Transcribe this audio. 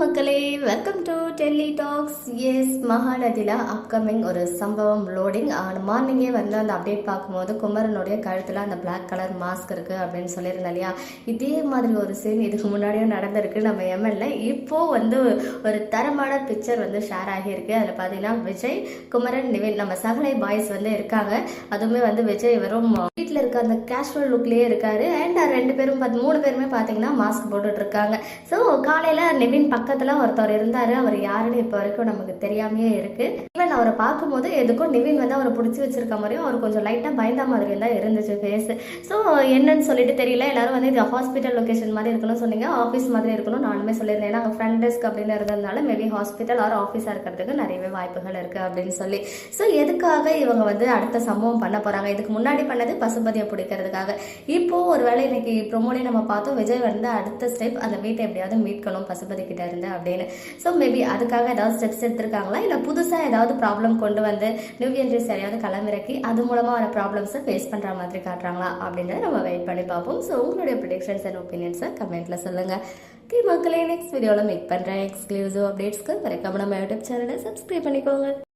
மக்களே, welcome to Delhi talks. Yes, மகாநதியில் upcoming ஒரு சம்பவம் லோடிங். மார்னிங்கே வந்து அந்த அப்டேட் பார்க்கும்போது குமரனுடைய கழுத்தில் அந்த பிளாக் கலர் மாஸ்க் இருக்குது அப்படின்னு சொல்லியிருந்தேன் இல்லையா. இதே மாதிரி ஒரு சீன் இதுக்கு முன்னாடியும் நடந்திருக்கு நம்ம எம்எல்ஏ. இப்போது வந்து ஒரு தரமான பிக்சர் வந்து ஷேர் ஆகியிருக்கு. அதில் பார்த்தீங்கன்னா விஜய், குமரன், நிவின் நம்ம சகலை பாய்ஸ் வந்து இருக்காங்க. அதுவுமே வந்து விஜய் வெறும் வீட்டில் இருக்க அந்த கேஷுவல் லுக்லேயே இருக்காரு. அண்ட் மூணு பேருமே பார்த்தீங்கன்னா மாஸ்க் போட்டுட்டு இருக்காங்க. ஸோ காலையில் நிவின் பக்கத்துல ஒருத்தர் இருந்தாரு. அவர் யாருன்னு இப்போ வரைக்கும் நமக்கு தெரியாமையே இருக்கு. ஈவன் அவரை பார்க்கும்போது எதுக்கும் நிவின் வந்து அவரை பிடிச்சி வச்சிருக்க மாதிரியும் அவர் கொஞ்சம் லைட்டா பயந்த மாதிரி தான் இருந்துச்சு ஃபேஸ். ஸோ என்னன்னு சொல்லிட்டு தெரியல. எல்லாரும் வந்து இது ஹாஸ்பிட்டல் லொகேஷன் மாதிரி இருக்கணும்னு சொன்னீங்க, ஆஃபீஸ் மாதிரி இருக்கணும் நானுமே சொல்லியிருந்தேன். ஏன்னா ஃப்ரண்ட் டெஸ்க் அப்படின்னு இருந்ததுனால மேபி ஹாஸ்பிட்டல் ஆர் ஆஃபீஸாக இருக்கிறதுக்கு நிறையவே வாய்ப்புகள் இருக்கு அப்படின்னு சொல்லி. ஸோ எதுக்காக இவங்க வந்து அடுத்த சம்பவம் பண்ண போறாங்க? இதுக்கு முன்னாடி பண்ணது பசுபதியை பிடிக்கிறதுக்காக. இப்போ ஒருவேளை இன்னைக்கு ப்ரொமோலே நம்ம பார்த்தோம், விஜய் வந்து அடுத்த ஸ்டெப் அந்த வீட்டை எப்படியாவது மீட்கணும் பசுபதி கிட்ட இருந்து அப்படின்னு. ஸோ மேபி அதுக்காக ஏதாவது ஸ்டெப்ஸ் எடுத்திருக்காங்களா, இல்லை புதுசாக ஏதாவது ப்ராப்ளம் கொண்டு வந்து நியூ என்ட்ரிஸ் யாரையாவது களமிறக்கி அது மூலமாக வர ப்ராப்ளம்ஸை ஃபேஸ் பண்ணுற மாதிரி காட்டுறாங்களா அப்படின்றத நம்ம வெயிட் பண்ணி பார்ப்போம். ஸோ உங்களுடைய ப்ரெடிக்ஷன்ஸ் அண்ட் ஒப்பீனியன்ஸை கமெண்ட்டில் சொல்லுங்கள். ஓகே மக்களே, நெக்ஸ்ட் வீடியோவில் மீட் பண்ணுறேன். எக்ஸ்க்ளூசிவ் அப்டேட்ஸ்க்கு மறக்காம நம்ம யூடியூப் சேனலை சப்ஸ்கிரைப் பண்ணிக்கோங்க.